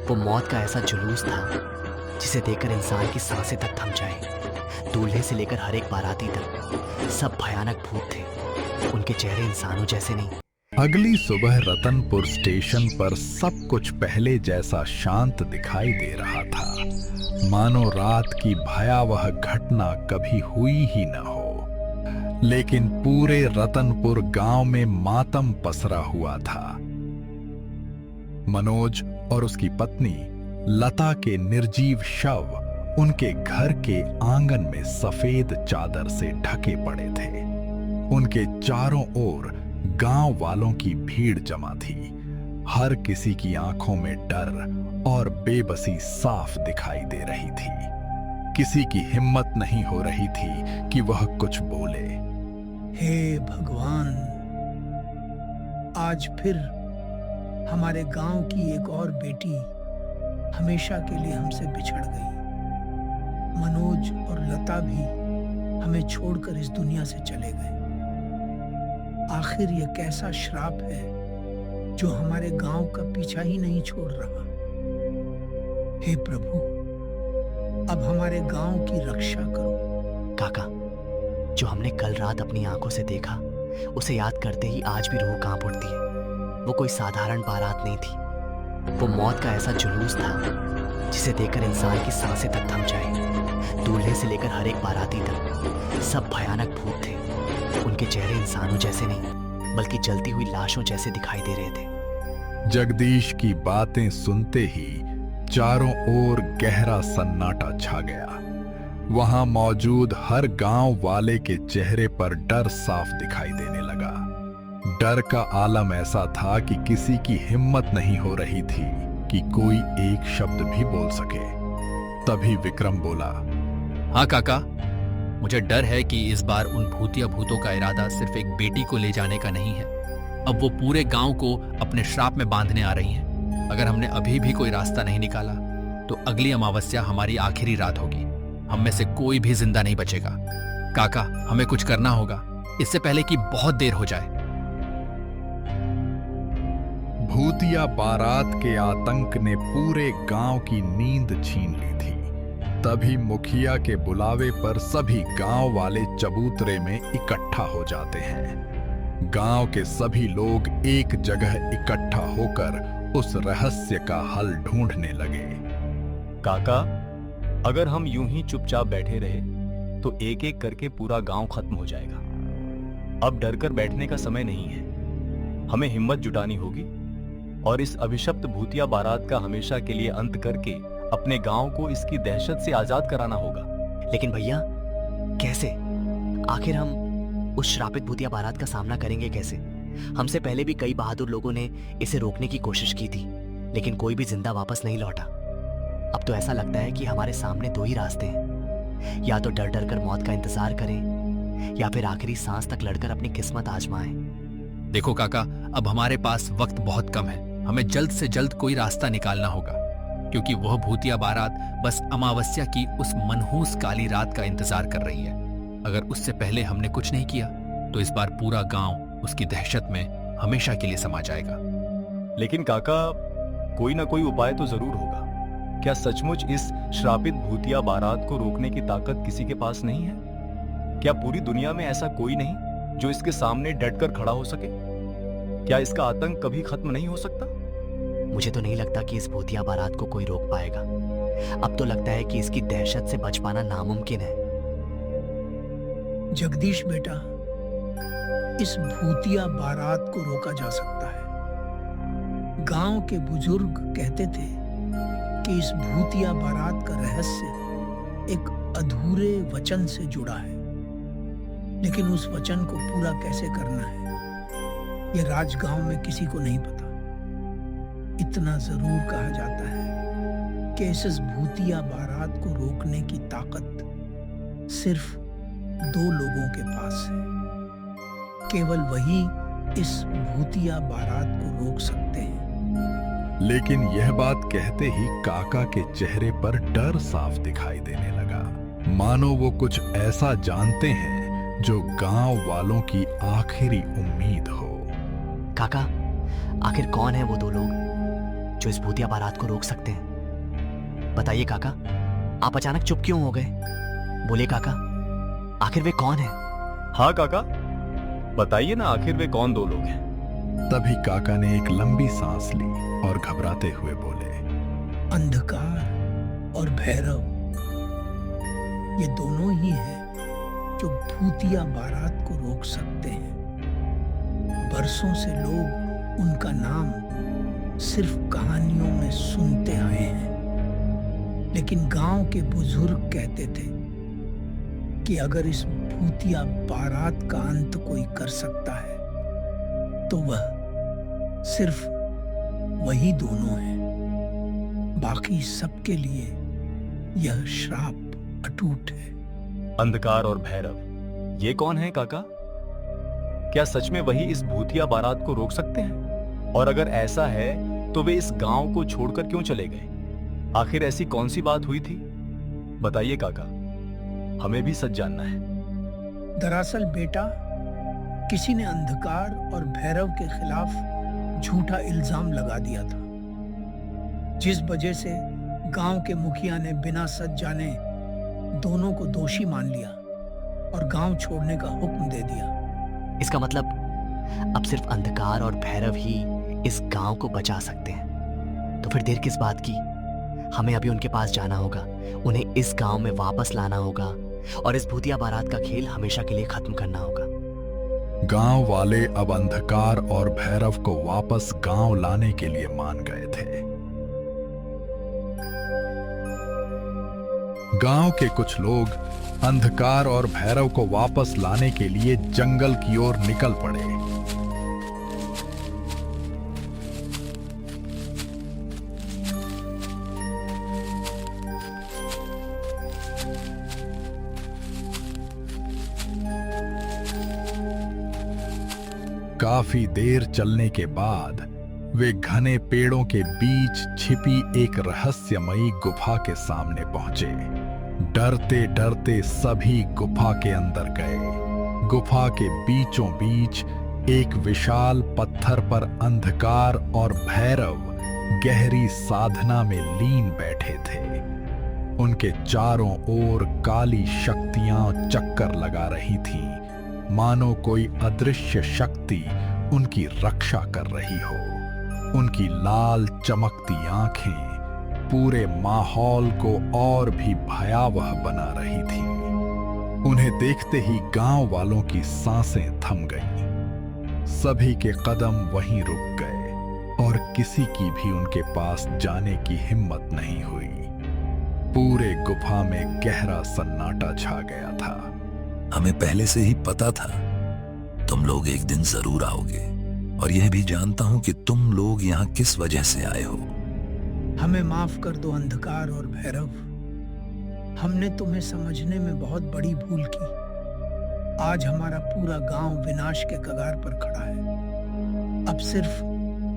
वो मौत का ऐसा जुलूस था जिसे देखकर इंसान की सांसें तक थम जाए। दूल्हे से लेकर हर एक बाराती तक सब भयानक भूत थे। उनके चेहरे इंसानों जैसे नहीं। अगली सुबह रतनपुर स्टेशन पर सब कुछ पहले जैसा शांत दिखाई दे रहा था, मानो रात की भयावह घटना कभी हुई ही न हो। लेकिन पूरे रतनपुर गांव में मातम पसरा हुआ था। मनोज और उसकी पत्नी लता के निर्जीव शव उनके घर के आंगन में सफेद चादर से ढके पड़े थे। उनके चारों ओर गांव वालों की भीड़ जमा थी। हर किसी की आंखों में डर और बेबसी साफ दिखाई दे रही थी। किसी की हिम्मत नहीं हो रही थी कि वह कुछ बोले। हे भगवान, आज फिर हमारे गांव की एक और बेटी हमेशा के लिए हमसे बिछड़ गई। मनोज और लता भी हमें छोड़कर इस दुनिया से चले गए। आखिर यह कैसा श्राप है जो हमारे गांव का पीछा ही नहीं छोड़ रहा। हे प्रभु, अब हमारे गांव की रक्षा करो। काका, जो हमने कल रात अपनी आंखों से देखा उसे याद करते ही आज भी रूह कांप उठती है। वो कोई साधारण बारात नहीं थी। वो मौत का ऐसा जुलूस था जिसे देखकर इंसान की सांसें तक थम जाए। दूल्हे से लेकर हर एक बाराती तक सब भयानक भूत थे। उनके चेहरे इंसानों जैसे नहीं बल्कि जलती हुई लाशों जैसे दिखाई दे रहे थे। जगदीश की बातें सुनते ही चारों ओर गहरा सन्नाटा छा गया। वहां मौजूद हर गांव वाले के चेहरे पर डर साफ दिखाई देने लगा। डर का आलम ऐसा था कि किसी की हिम्मत नहीं हो रही थी कि कोई एक शब्द भी बोल सके। तभी विक्रम बोला, हाँ काका, मुझे डर है कि इस बार उन भूतिया भूतों का इरादा सिर्फ एक बेटी को ले जाने का नहीं है। अब वो पूरे गांव को अपने श्राप में बांधने आ रही हैं। अगर हमने अभी भी कोई रास्ता नहीं निकाला तो अगली अमावस्या हमारी आखिरी रात होगी। हम में से कोई भी जिंदा नहीं बचेगा। काका, हमें कुछ करना होगा इससे पहले कि बहुत देर हो जाए। भूतिया बारात के आतंक ने पूरे गांव की नींद छीन ली थी। तभी मुखिया के बुलावे पर सभी गांव वाले चबूतरे में इकट्ठा हो जाते हैं। गांव के सभी लोग एक जगह इकट्ठा होकर उस रहस्य का हल ढूंढने लगे। काका, अगर हम यूं ही चुपचाप बैठे रहे तो एक एक करके पूरा गांव खत्म हो जाएगा। अब डरकर बैठने का समय नहीं है। हमें हिम्मत जुटानी होगी और इस अभिशप्त भूतिया बारात का हमेशा के लिए अंत करके अपने गांव को इसकी दहशत से आजाद कराना होगा। लेकिन भैया, कैसे? आखिर हम उस श्रापित भूतिया बारात का सामना करेंगे कैसे? हमसे पहले भी कई बहादुर लोगों ने इसे रोकने की कोशिश की थी, लेकिन कोई भी जिंदा वापस नहीं लौटा। अब तो ऐसा लगता है कि हमारे सामने दो ही रास्ते हैं, या तो डर डर कर मौत का इंतजार करें या फिर आखिरी सांस तक लड़कर अपनी किस्मत आजमाएं। देखो काका, अब हमारे पास वक्त बहुत कम है। हमें जल्द से जल्द कोई रास्ता निकालना होगा, क्योंकि वह भूतिया बारात बस अमावस्या की उस मनहूस काली रात का इंतजार कर रही है। अगर उससे पहले हमने कुछ नहीं किया तो इस बार पूरा गांव उसकी दहशत में हमेशा के लिए समा जाएगा। लेकिन काका, कोई ना कोई उपाय तो जरूर होगा। क्या सचमुच इस श्रापित भूतिया बारात को रोकने की ताकत किसी के पास नहीं है? क्या पूरी दुनिया में ऐसा कोई नहीं जो इसके सामने डटकर खड़ा हो सके? क्या इसका आतंक कभी खत्म नहीं हो सकता? मुझे तो नहीं लगता कि इस भूतिया बारात को कोई रोक पाएगा। अब तो लगता है कि इसकी दहशत से बच पाना नामुमकिन है। जगदीश बेटा, इस भूतिया बारात को रोका जा सकता है। गांव के बुजुर्ग कहते थे कि इस भूतिया बारात का रहस्य एक अधूरे वचन से जुड़ा है, लेकिन उस वचन को पूरा कैसे करना है यह राजगांव में किसी को नहीं पता। इतना जरूर कहा जाता है कि इस भूतिया बारात को रोकने की ताकत सिर्फ दो लोगों के पास है। केवल वही इस भूतिया बारात को रोक सकते हैं। लेकिन यह बात कहते ही काका के चेहरे पर डर साफ दिखाई देने लगा, मानो वो कुछ ऐसा जानते हैं जो गांव वालों की आखिरी उम्मीद हो। काका, आखिर कौन है वो दो लोग जो इस भूतिया बारात को रोक सकते हैं। बताइए काका, आप अचानक चुप क्यों हो गए? बोलिए काका, आखिर वे कौन है? हाँ काका, बताइए ना, आखिर वे कौन दो लोग हैं? तभी काका ने एक लंबी सांस ली और घबराते हुए बोले, अंधकार और भैरव, ये दोनों ही हैं जो भूतिया बारात को रोक सकते हैं। बरसों से लोग उनका नाम सिर्फ कहानियों में सुनते आए हैं, लेकिन गांव के बुजुर्ग कहते थे कि अगर इस भूतिया बारात का अंत कोई कर सकता है तो वह सिर्फ वही दोनों हैं। बाकी सबके लिए यह श्राप अटूट है। अंधकार और भैरव, ये कौन है काका? क्या सच में वही इस भूतिया बारात को रोक सकते हैं? और अगर ऐसा है तो वे इस गांव को छोड़कर क्यों चले गए? आखिर ऐसी कौन सी बात हुई थी? बताइए काका, हमें भी सच जानना है। दरअसल बेटा, किसी ने अंधकार और भैरव के खिलाफ झूठा इल्जाम लगा दिया था, जिस वजह से गांव के मुखिया ने बिना सच जाने दोनों को दोषी मान लिया और गांव छोड़ने का हुक्म दे दिया। इसका मतलब अब सिर्फ अंधकार और भैरव ही इस गांव को बचा सकते हैं। तो फिर देर किस बात की? हमें अभी उनके पास जाना होगा, उन्हें इस गांव में वापस लाना होगा और इस भूतिया बारात का खेल हमेशा के लिए खत्म करना होगा। गांव वाले अब अंधकार और भैरव को वापस गांव लाने के लिए मान गए थे। गांव के कुछ लोग अंधकार और भैरव को वापस लाने के लिए जंगल की ओर निकल पड़े। काफी देर चलने के बाद वे घने पेड़ों के बीच छिपी एक रहस्यमयी गुफा के सामने पहुंचे। डरते डरते सभी गुफा के अंदर गए। गुफा के बीचों बीच एक विशाल पत्थर पर अंधकार और भैरव गहरी साधना में लीन बैठे थे। उनके चारों ओर काली शक्तियां चक्कर लगा रही थीं, मानो कोई अदृश्य शक्ति उनकी रक्षा कर रही हो। उनकी लाल चमकती आंखें पूरे माहौल को और भी भयावह बना रही थीं। उन्हें देखते ही गांव वालों की सांसें थम गईं। सभी के कदम वहीं रुक गए और किसी की भी उनके पास जाने की हिम्मत नहीं हुई। पूरे गुफा में गहरा सन्नाटा छा गया था। हमें पहले से ही पता था तुम लोग एक दिन जरूर आओगे, और यह भी जानता हूं कि तुम लोग यहाँ किस वजह से आए हो। हमें माफ कर दो अंधकार और भैरव, हमने तुम्हें समझने में बहुत बड़ी भूल की। आज हमारा पूरा गांव विनाश के कगार पर खड़ा है। अब सिर्फ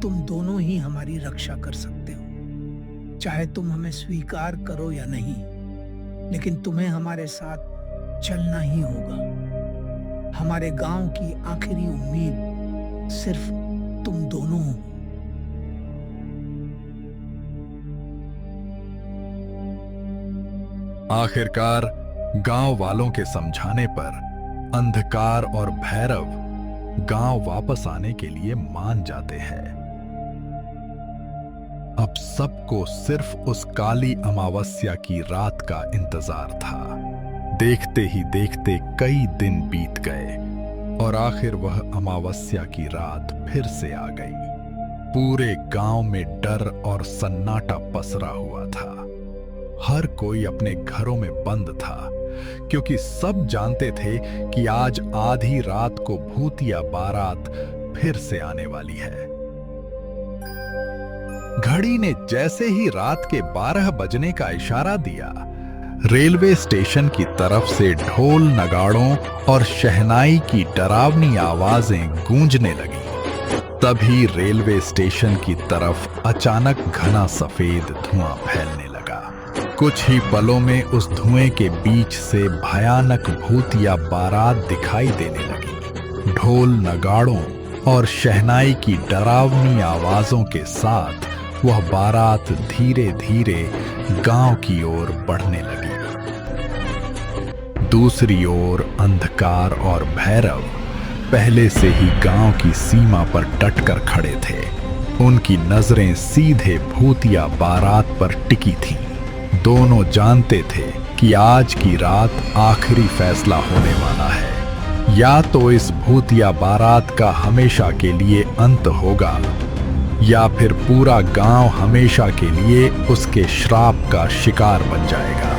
तुम दोनों ही हमारी रक्षा कर सकते हो। चाहे तुम हमें स्वीकार करो या नहीं, लेकिन तुम्हें हमारे साथ चलना ही होगा। हमारे गांव की आखिरी उम्मीद सिर्फ तुम दोनों हो। आखिरकार गांव वालों के समझाने पर अंधकार और भैरव गांव वापस आने के लिए मान जाते हैं। अब सबको सिर्फ उस काली अमावस्या की रात का इंतजार था। देखते ही देखते कई दिन बीत गए और आखिर वह अमावस्या की रात फिर से आ गई। पूरे गांव में डर और सन्नाटा पसरा हुआ था। हर कोई अपने घरों में बंद था, क्योंकि सब जानते थे कि आज आधी रात को भूतिया बारात फिर से आने वाली है। घड़ी ने जैसे ही रात के 12 बजने का इशारा दिया, रेलवे स्टेशन की तरफ से ढोल नगाड़ों और शहनाई की डरावनी आवाजें गूंजने लगीं। तभी रेलवे स्टेशन की तरफ अचानक घना सफेद धुआं फैलने लगा। कुछ ही पलों में उस धुएं के बीच से भयानक भूतिया बारात दिखाई देने लगी। ढोल नगाड़ों और शहनाई की डरावनी आवाजों के साथ वह बारात धीरे धीरे गांव की ओर बढ़ने लगी। दूसरी ओर अंधकार और भैरव पहले से ही गांव की सीमा पर डटकर खड़े थे। उनकी नजरें सीधे भूतिया बारात पर टिकी थीं। दोनों जानते थे कि आज की रात आखिरी फैसला होने वाला है। या तो इस भूतिया बारात का हमेशा के लिए अंत होगा, या फिर पूरा गांव हमेशा के लिए उसके श्राप का शिकार बन जाएगा।